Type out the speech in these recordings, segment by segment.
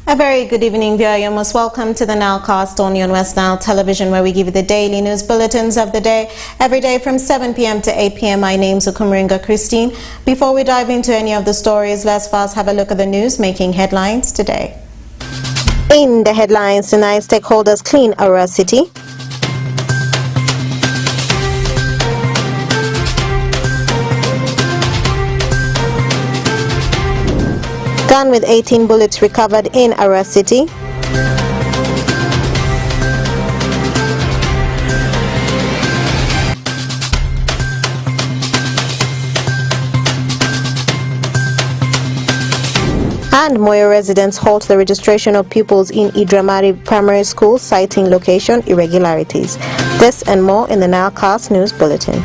A very good evening, viewer. You're most welcome to the Nile Cast on West Nile Television, where we give you the daily news bulletins of the day, every day from 7 p.m. to 8 p.m. My name's Okumaringa Christine. Before we dive into any of the stories, let's first have a look at the news making headlines today. In the headlines tonight, stakeholders clean Arua City. Gun with 18 bullets recovered in Arua City. And Moyo residents halt the registration of pupils in Idramari Primary School, citing location irregularities. This and more in the Nile Cast News Bulletin.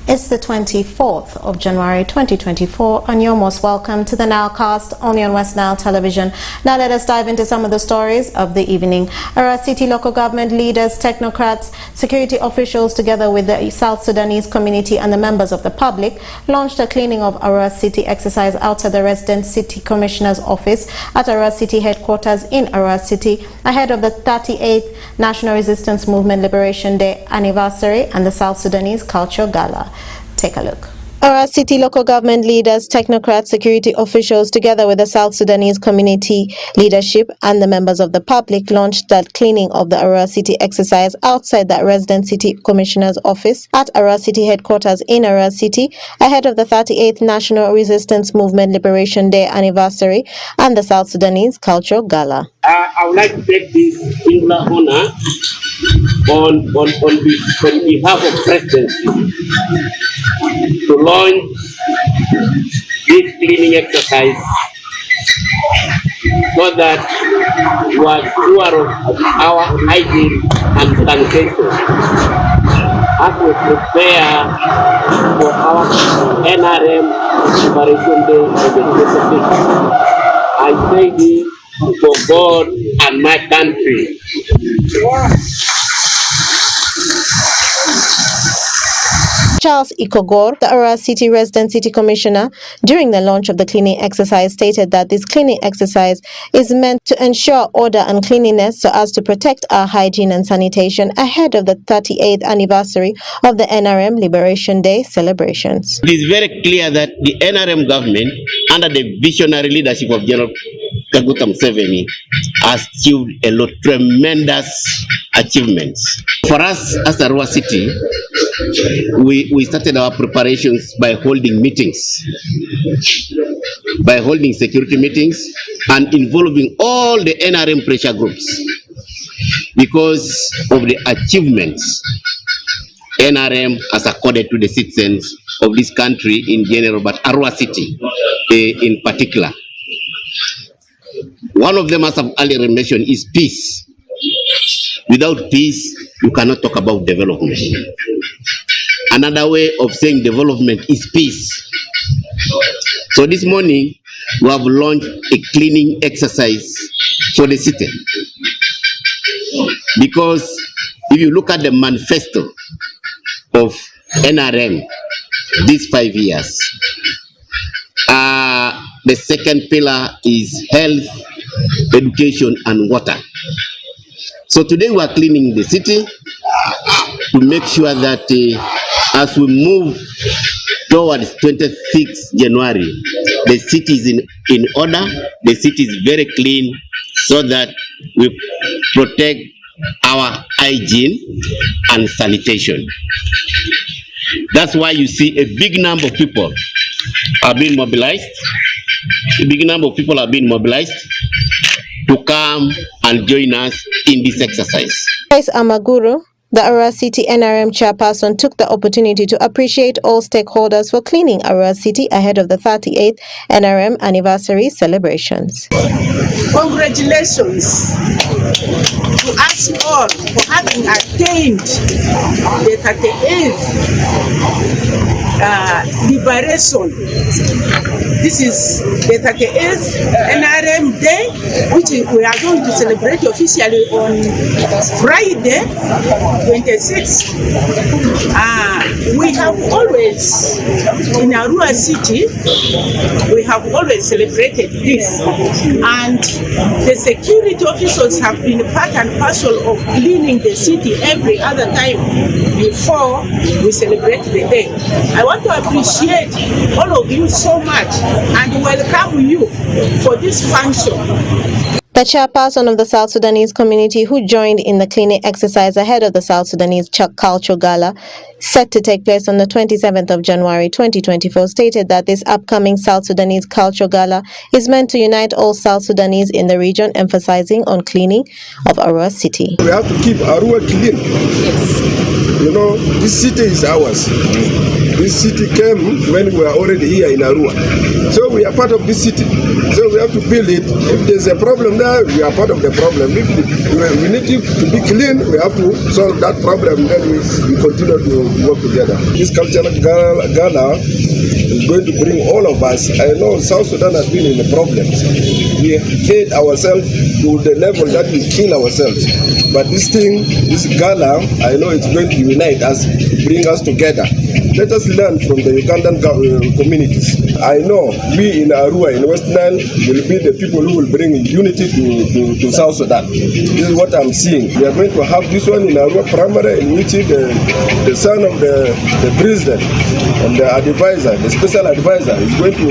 It's the 24th of January 2024 and you're most welcome to the Nile Cast on West Nile Television. Now let us dive into some of the stories of the evening. Arua City local government leaders, technocrats, security officials together with the South Sudanese community and the members of the public launched a cleaning of Arua City exercise outside the resident city commissioner's office at Arua City headquarters in Arua City ahead of the 38th National Resistance Movement Liberation Day anniversary and the South Sudanese Culture Gala. Take a look. Arua City local government leaders, technocrats, security officials, together with the South Sudanese community leadership and the members of the public, launched that cleaning of the Arua City exercise outside the resident city commissioner's office at Arua City headquarters in Arua City ahead of the 38th National Resistance Movement Liberation Day anniversary and the South Sudanese Cultural Gala. I would like to take this singular honor on behalf of presidency to launch this cleaning exercise so that we are sure of our hygiene and sanitation as we prepare for our NRM Liberation Day on the 26th. I say this for God and my country. Charles Ikogor, the Arua City resident city commissioner, during the launch of the cleaning exercise stated that this cleaning exercise is meant to ensure order and cleanliness so as to protect our hygiene and sanitation ahead of the 38th anniversary of the NRM Liberation Day celebrations. It is very clear that the NRM government, under the visionary leadership of General Kaguta Museveni, has achieved a lot of tremendous achievements. For us as Arua City, we started our preparations by holding meetings, by holding security meetings and involving all the NRM pressure groups because of the achievements NRM has accorded to the citizens of this country in general, but Arua City in particular. One of them, as I've earlier mentioned, is peace. Without peace, you cannot talk about development. Another way of saying development is peace. So this morning, we have launched a cleaning exercise for the city. Because if you look at the manifesto of NRM these 5 years, the second pillar is health, education, and water. So today we are cleaning the city to make sure that as we move towards 26th January, the city is in order, the city is very clean so that we protect our hygiene and sanitation. That's why you see a big number of people are being mobilized. A big number of people are being mobilized to come and join us in this exercise. Grace Amaguru, the Arua City NRM chairperson, took the opportunity to appreciate all stakeholders for cleaning Arua City ahead of the 38th NRM anniversary celebrations. Congratulations to us all for having attained the 38th liberation. This is the 38th NRM Day, which we are going to celebrate officially on Friday, 26th. We have always, in Arua City, we have always celebrated this. And the security officers have been part and parcel of cleaning the city every other time before we celebrate the day. I want to appreciate all of you so much and welcome you for this function. The chairperson of the South Sudanese community, who joined in the cleaning exercise ahead of the South Sudanese Cultural Gala, set to take place on the 27th of January 2024, stated that this upcoming South Sudanese Cultural Gala is meant to unite all South Sudanese in the region, emphasizing on cleaning of Arua City. We have to keep Arua clean. You know, this city is ours. This city came when we were already here in Arua. So we are part of this city. So we have to build it. If there's a problem there, we are part of the problem. If we need it to be clean, we have to solve that problem. Then we continue to work together. This cultural gala is going to bring all of us. I know South Sudan has been in the problems. We hate ourselves to the level that we kill ourselves. But this gala, I know it's going to unite us, bring us together. Let us learn from the Ugandan communities. I know we in Arua, in West Nile, will be the people who will bring unity to South Sudan. This is what I'm seeing. We are going to have this one in Arua primary, in which the son of the president and the advisor, the special advisor, is going to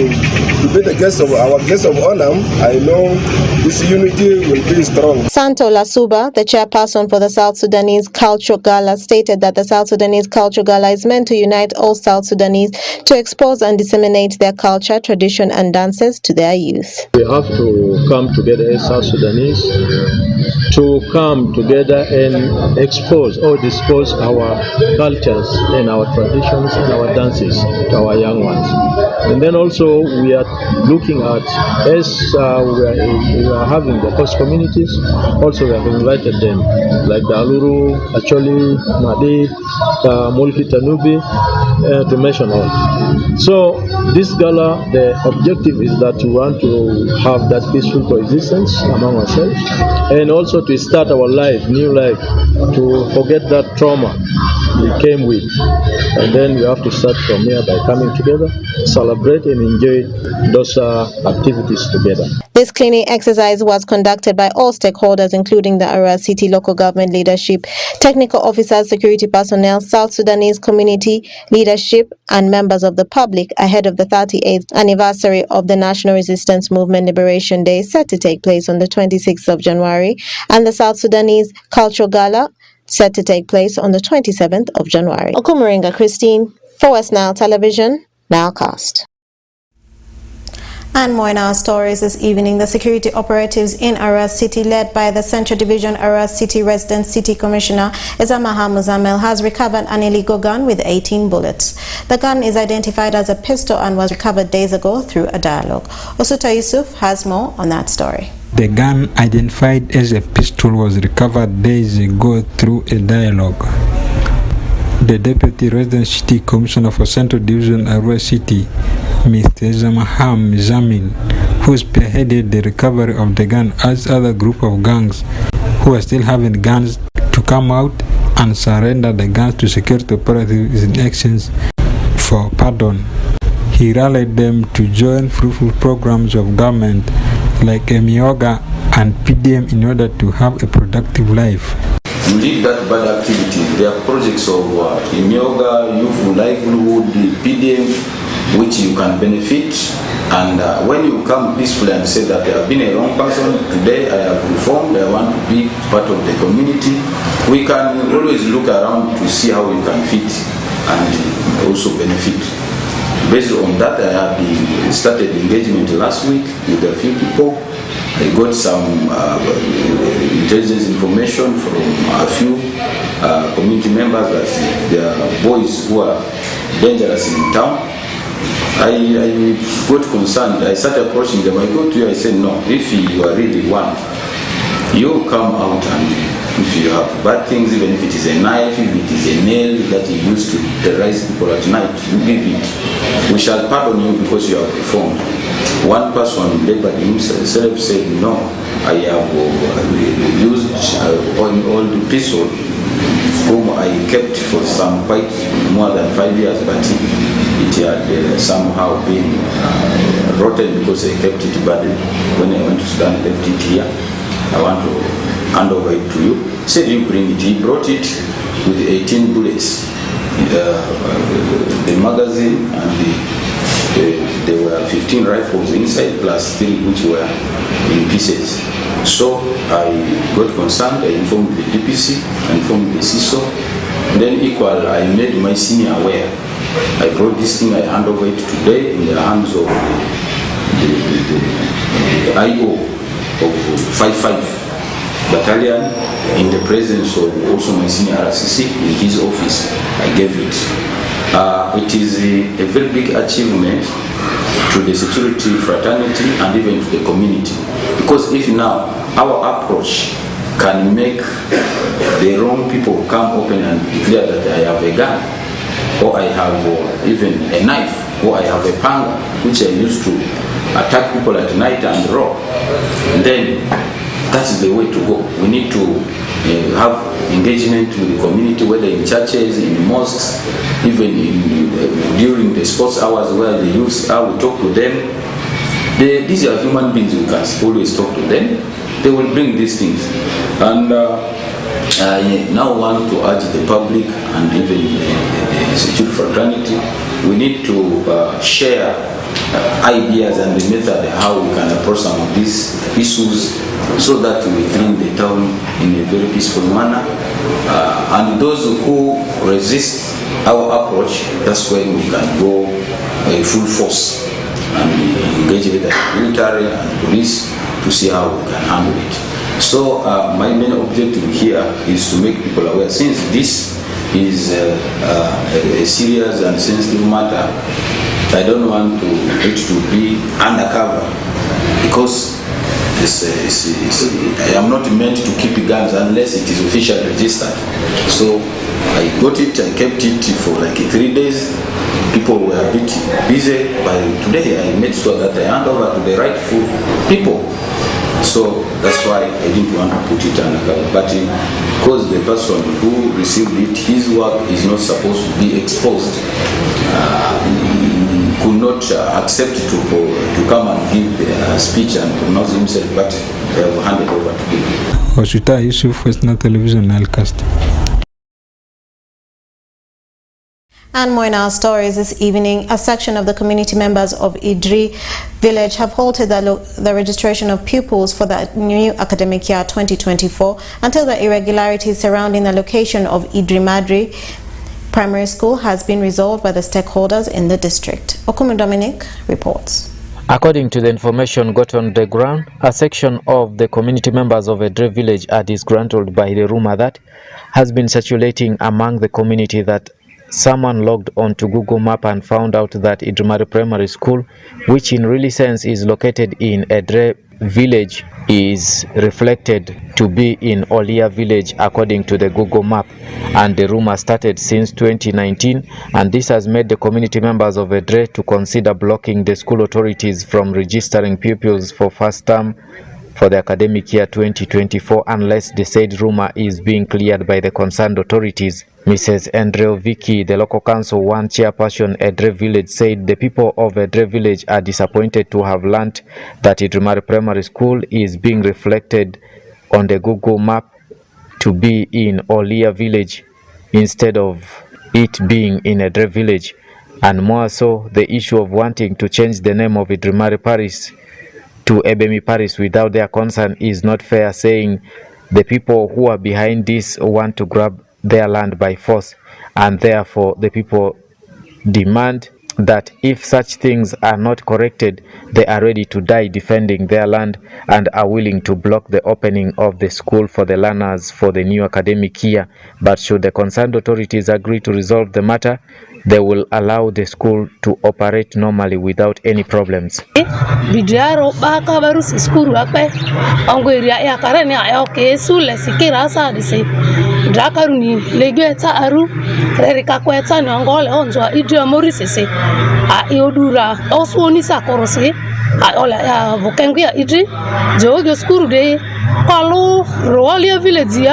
be the guest of our guest of honor. I know this unity will be strong. Santo Lasuba, the chairperson for the South Sudanese Cultural Gala, stated that the South Sudanese Cultural Gala is meant to unite all South Sudanese to expose and disseminate their culture, tradition, and dances to their youth. We have to come together as South Sudanese to come together and expose or dispose our cultures and our traditions and our dances to our young ones. And then also we are looking at, as we are having the host communities, also we have invited them, like the Aluru, Acholi, Madi, Mulki Tanubi, to mention all. So this gala, the objective is that we want to have that peaceful coexistence among ourselves, and also to start our life, new life, to forget that trauma we came with. And then we have to start from here by coming together, celebrate and enjoy those activities together. This cleaning exercise was conducted by all stakeholders, including the Arua City local government leadership, technical officers, security personnel, South Sudanese community leadership, and members of the public ahead of the 38th anniversary of the National Resistance Movement Liberation Day, set to take place on the 26th of January, and the South Sudanese Cultural Gala, set to take place on the 27th of January. Okumuringa Christine, for West Nile Television, Nile Cast. And more in our stories this evening. The security operatives in Arua City, led by the Central Division Arua City Resident City Commissioner Ezamaha Muzamel, has recovered an illegal gun with 18 bullets. The gun is identified as a pistol and was recovered days ago through a dialogue. Osuta Yusuf has more on that story. The gun, identified as a pistol, was recovered days ago through a dialogue. The Deputy Resident City Commissioner for Central Division Arua City, Mr. Ezamaha Muzamel, who spearheaded the recovery of the gun, asked other group of gangs who are still having guns to come out and surrender the guns to security operatives in exchange for pardon. He rallied them to join fruitful programs of government like Emioga and PDM in order to have a productive life. You leave that bad activity. There are projects of Emioga, Youth Livelihood, PDM, which you can benefit. And when you come peacefully and say that I have been a wrong person, today I have reformed, I want to be part of the community, we can always look around to see how we can fit and also benefit. Based on that, I have started engagement last week with a few people. I got some intelligence information from a few community members that there are boys who are dangerous in town. I got concerned. I started approaching them. I go to you, I said, no, if you are really one, you come out and If you have bad things, even if it is a knife, if it is a nail that you use to terrorize people at night, you give it. We shall pardon you because you have performed. One person labored himself said, no, I have used all the pistol whom I kept for some quite more than 5 years, but it had somehow been rotten because I kept it badly. When I went to Sudan, left it here. I want to hand over it to you. He said, you bring it. He brought it with 18 bullets. The magazine and there were 15 rifles inside plus 3 which were in pieces. So I got concerned, I informed the DPC, I informed the CISO, then equal I made my senior aware. I brought this thing, I hand over it today in the hands of the IO of 55 battalion in the presence of also my senior RCC in his office. I gave it. It is a very big achievement to the security fraternity and even to the community, because if now our approach can make the wrong people come open and declare that I have a gun, or I have even a knife, or I have a panga which I used to attack people at night and rob, then that is the way to go. We need to have engagement with the community, whether in churches, in mosques, even during the sports hours where the youth are, we talk to them. These are human beings, we can always talk to them. They will bring these things. And I now want to urge the public and even the security fraternity, we need to share ideas and the method how we can approach some of these issues so that we clean the town in a very peaceful manner. And those who resist our approach, that's when we can go full force and engage with the military and police to see how we can handle it. So my main objective here is to make people aware, since this is a serious and sensitive matter. I don't want it to be undercover, because I am not meant to keep guns unless it is officially registered. So I got it, I kept it for like 3 days. People were a bit busy. By today I made sure that I hand over to the rightful people. So that's why I didn't want to put it undercover. But because the person who received it, his work is not supposed to be exposed. Could not accept to come and give a speech and pronounce himself, but they have handed over to him. Wasuta Yusuf, National Television, Nile Cast. And more in our stories this evening, a section of the community members of Idri village have halted the registration of pupils for the new academic year 2024 until the irregularities surrounding the location of Idri Madri Primary School has been resolved by the stakeholders in the district. Okumu Dominic reports. According to the information got on the ground, a section of the community members of Idri village are disgruntled by the rumor that has been circulating among the community that someone logged onto Google Map and found out that Idri Primary School, which in really sense is located in Idri village, is reflected to be in Olia village according to the Google Map, and the rumor started since 2019, and this has made the community members of Idri to consider blocking the school authorities from registering pupils for first term for the academic year 2024 unless the said rumor is being cleared by the concerned authorities. Mrs. Andreo Vicky, the local council one chairperson Idri village, said the people of Idri village are disappointed to have learnt that Idri Primary School is being reflected on the Google Map to be in Olia village instead of it being in Idri village, and more so the issue of wanting to change the name of Idri Parish to Ebemi Parish without their consent is not fair, saying the people who are behind this want to grab their land by force, and therefore the people demand that if such things are not corrected, they are ready to die defending their land and are willing to block the opening of the school for the learners for the new academic year. But should the concerned authorities agree to resolve the matter, they will allow the school to operate normally without any problems. Bidiaro baka barus skuru akpe ongoria ya karene ayo ke sule sikira sa dise drakaruni legeta aru rerika kweta ngole onzwa idio morisese a iodura oswoni sakorose a ola ya vokengia idri jojo skuru de kalu roalia village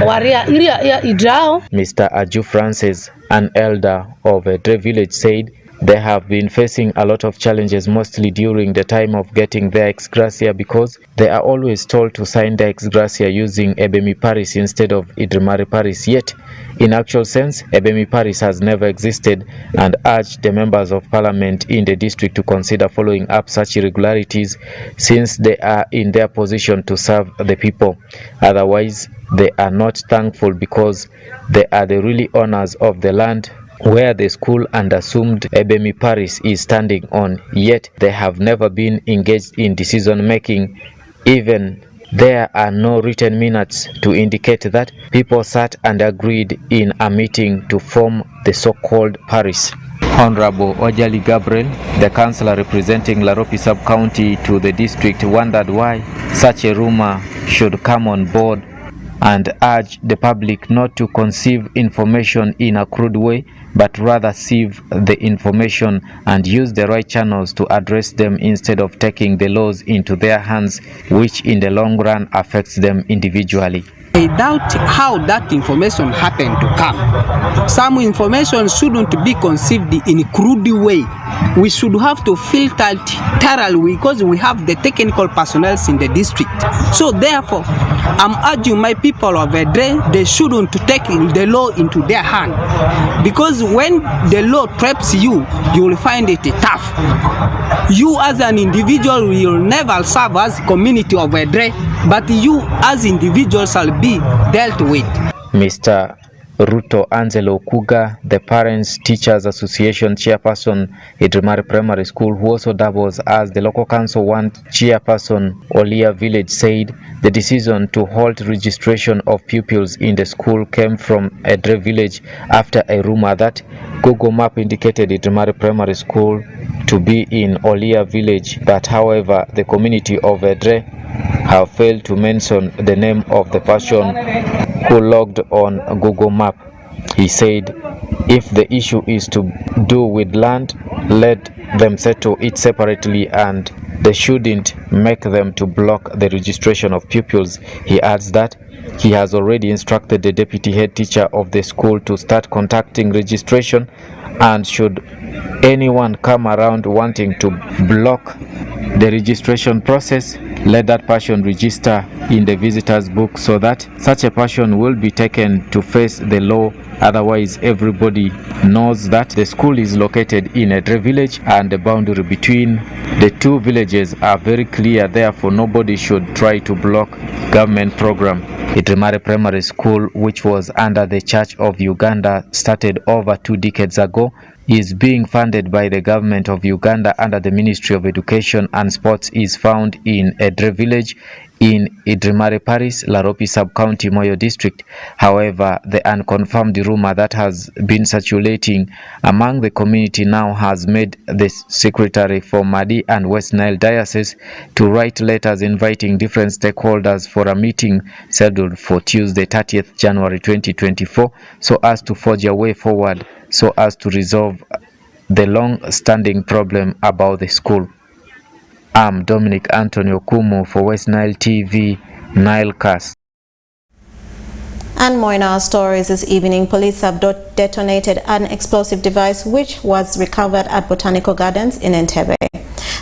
waria iria ya idrao. Mr. Aju Francis, an elder of a Dre village, said they have been facing a lot of challenges, mostly during the time of getting their ex gratia, because they are always told to sign their ex gratia using Ebemi Paris instead of Idrimari Paris. Yet, in actual sense, Ebemi Paris has never existed, and urged the members of parliament in the district to consider following up such irregularities since they are in their position to serve the people. Otherwise, they are not thankful because they are the really owners of the land where the school and assumed Ebemi Paris is standing on, yet they have never been engaged in decision making. Even there are no written minutes to indicate that people sat and agreed in a meeting to form the so-called Paris. Honorable Ojali Gabriel, the councillor representing Laropi sub-county to the district, wondered why such a rumor should come on board and urged the public not to conceive information in a crude way, but rather sieve the information and use the right channels to address them instead of taking the laws into their hands, which in the long run affects them individually. I doubt how that information happened to come. Some information shouldn't be conceived in a crude way. We should have to filter it thoroughly because we have the technical personnel in the district. So therefore, I'm urging my people of Edre, they shouldn't take the law into their hand. Because when the law traps you, you will find it tough. You as an individual will never serve as a community of Edre, but you as individuals shall be dealt with. Mr. Ruto Angelo Kuga, the Parents Teachers Association chairperson at Idrimari Primary School, who also doubles as the local council 1 chairperson, Olia Village, said the decision to halt registration of pupils in the school came from Edre Village after a rumor that Google Map indicated Idrimari Primary School to be in Olia Village, but however the community of Edre have failed to mention the name of the person who logged on Google Map. He said, if the issue is to do with land, let them settle it separately and they shouldn't make them to block the registration of pupils. He adds that he has already instructed the deputy head teacher of the school to start contacting registration, and should anyone come around wanting to block the registration process, let that person register in the visitors book so that such a person will be taken to face the law. Otherwise, everybody knows that the school is located in Edre village and the boundary between the two villages are very clear. Therefore, nobody should try to block government program. Idrimari Primary School, which was under the Church of Uganda, started over 2 decades ago, is being funded by the government of Uganda under the Ministry of Education and Sports, is found in Edre village in Idrimari Paris, Laropi sub-county, Moyo district. However, the unconfirmed rumor that has been circulating among the community now has made the secretary for Madi and West Nile diocese to write letters inviting different stakeholders for a meeting scheduled for Tuesday, 30th January 2024, so as to forge a way forward so as to resolve the long-standing problem about the school. I'm Dominic Antonio Kumu for West Nile TV, Nile Cast. And more in our stories this evening. Police have detonated an explosive device which was recovered at Botanical Gardens in Entebbe.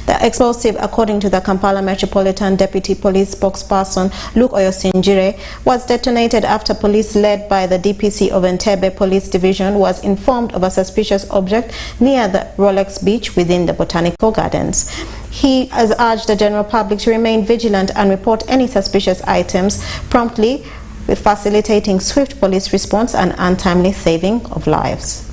The explosive, according to the Kampala Metropolitan Deputy Police spokesperson Luke Oyosinjire, was detonated after police led by the DPC of Entebbe Police Division was informed of a suspicious object near the Rolex Beach within the Botanical Gardens. He has urged the general public to remain vigilant and report any suspicious items promptly, with facilitating swift police response and untimely saving of lives.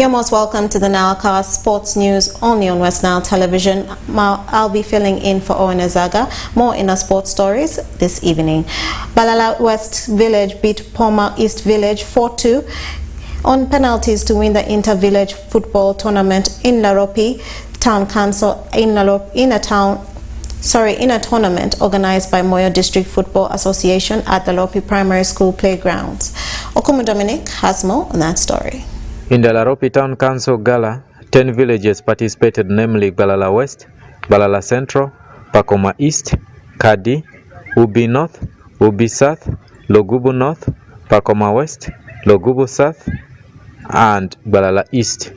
You're most welcome to the Nile Cast Sports News only on West Nile Television. I'll be filling in for Owen Azaga. More in our sports stories this evening. Balala West Village beat Poma East Village 4-2 on penalties to win the inter-village football tournament in Laropi Town Council in a tournament organized by Moyo District Football Association at the Laropi Primary School playgrounds. Okumu Dominic has more on that story. In the Laropi Town Council Gala, 10 villages participated, namely Balala West, Balala Central, Pakoma East, Kadi, Ubi North, Ubi South, Logubu North, Pakoma West, Logubu South, and Balala East.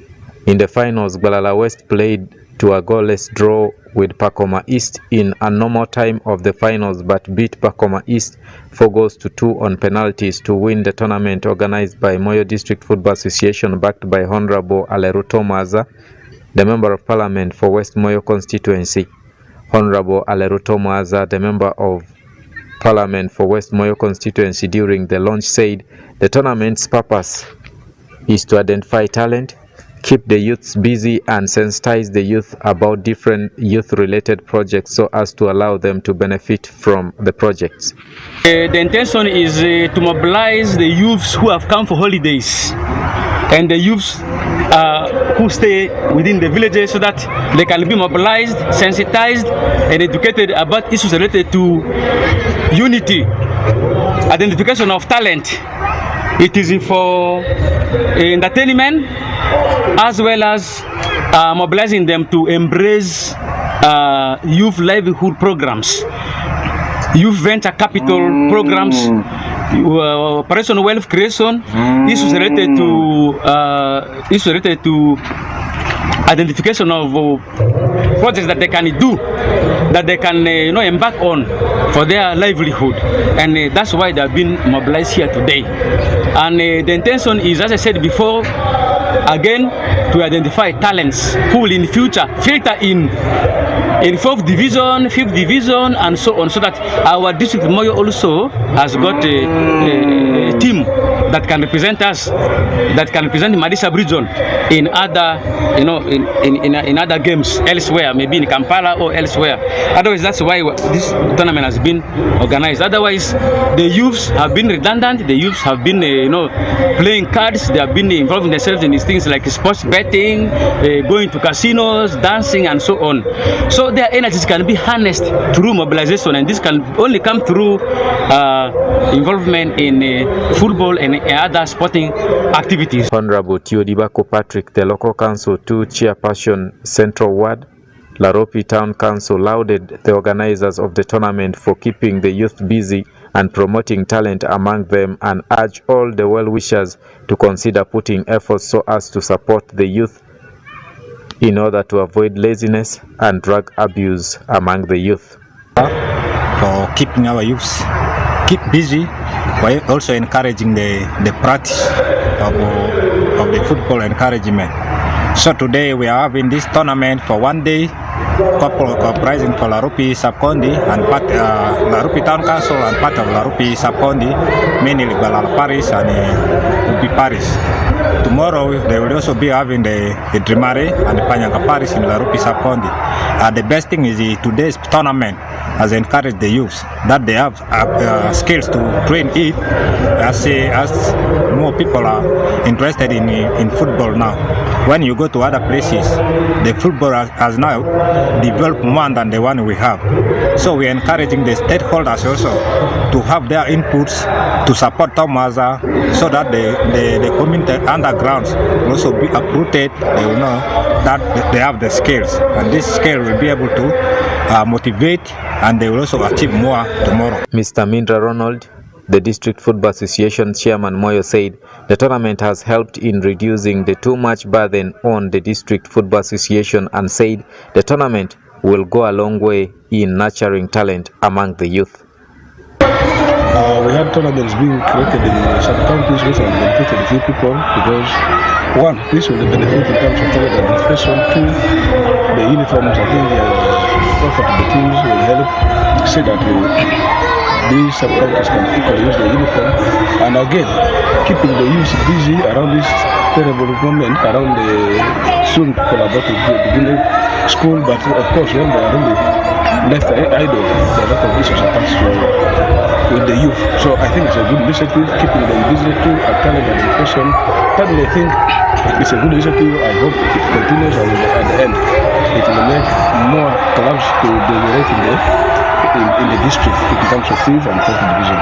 In the finals, Balala West played to a goalless draw with Pakoma East in a normal time of the finals, but beat Pakoma East 4-2 on penalties to win the tournament organized by Moyo District Football Association, backed by Honorable Aleruto Maza, the Member of Parliament for West Moyo constituency. Honorable Aleruto Maza, the Member of Parliament for West Moyo constituency, during the launch said the tournament's purpose is to identify talent, keep the youths busy, and sensitize the youth about different youth-related projects so as to allow them to benefit from the projects. The intention is to mobilize the youths who have come for holidays and the youths who stay within the villages so that they can be mobilized, sensitized, and educated about issues related to unity, identification of talent. It is for entertainment, as well as mobilizing them to embrace youth livelihood programs, youth venture capital programs, operational wealth creation, issues related to identification of projects that they can do, that they can embark on for their livelihood, and that's why they have been mobilized here today. And the intention is, as I said before, again, to identify talents who will in future filter in 4th division, 5th division, and so on, so that our district Moyo also has got a team that can represent us, that can represent Madisa region in other, in other games elsewhere, maybe in Kampala or elsewhere. Otherwise, that's why this tournament has been organized. Otherwise, the youths have been redundant. The youths have been, playing cards. They have been involving themselves in these things like sports betting, going to casinos, dancing, and so on. So their energies can be harnessed through mobilization, and this can only come through involvement in football and other sporting activities. Honorable Tiodibako Patrick, the local council 2 chairperson Central Ward, Laropi Town Council, lauded the organizers of the tournament for keeping the youth busy and promoting talent among them, and urged all the well-wishers to consider putting efforts so as to support the youth in order to avoid laziness and drug abuse among the youth. For keeping our youths keep busy, while also encouraging the practice of the football encouragement. So today we are having this tournament for 1 day, couple comprising for Laropi Sub-County and part Laropi Town Council and part of Laropi Sub-County, mainly Balala Parish and Ubi Parish. Tomorrow they will also be having the Drimare and the Panyanga Parish in Laropi Sub-County. The best thing is today's tournament has encouraged the youths that they have skills to train it, as more people are interested in football now. When you go to other places, the football has now developed more than the one we have. So we are encouraging the stakeholders also to have their inputs to support Tomaza, so that the community undergrounds will also be uprooted. They will know that they have the skills, and this skill will be able to motivate, and they will also achieve more tomorrow. Mr. Mindra Ronald, the District Football Association Chairman Moyo, said the tournament has helped in reducing the too much burden on the District Football Association, and said the tournament will go a long way in nurturing talent among the youth. We had tournaments being created in sub-counties which have benefited a few people, because one, this will benefit in terms of talent identification. Two, the uniforms, I think the profit of the teams will help see that these sub-counties can equally use the uniform, and again keeping the youth busy around this sustainable government around the soon collaborate with the beginning school, but of course when they are really left idle, there are a lot of issues attached with the youth. So I think it's a good initiative, keeping them busy too, at talent and education. Personally, I think it's a good initiative. I hope it continues, and at the end, it will make more clubs to generate in the district in terms of 5th and 4th division.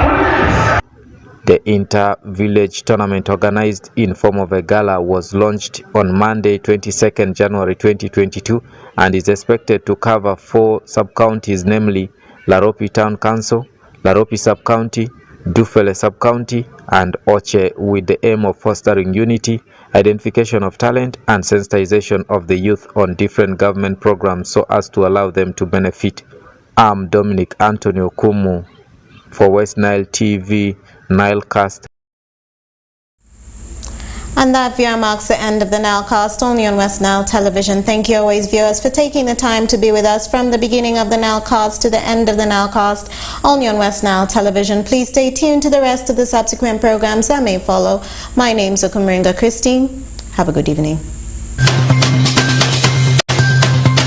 The inter-village tournament, organized in form of a gala, was launched on Monday, 22nd January 2022, and is expected to cover 4 sub-counties, namely Laropi Town Council, Laropi Sub-County, Dufele Sub-County, and Oche, with the aim of fostering unity, identification of talent, and sensitization of the youth on different government programs so as to allow them to benefit. I'm Dominic Antonio Kumu for West Nile TV, Nile Cast. And that, viewer, marks the end of the Nile Cast, only on West Nile Television. Thank you always, viewers, for taking the time to be with us from the beginning of the Nile Cast to the end of the Nile Cast, only on West Nile Television. Please stay tuned to the rest of the subsequent programs that may follow. My name's Okumringa Christine. Have a good evening.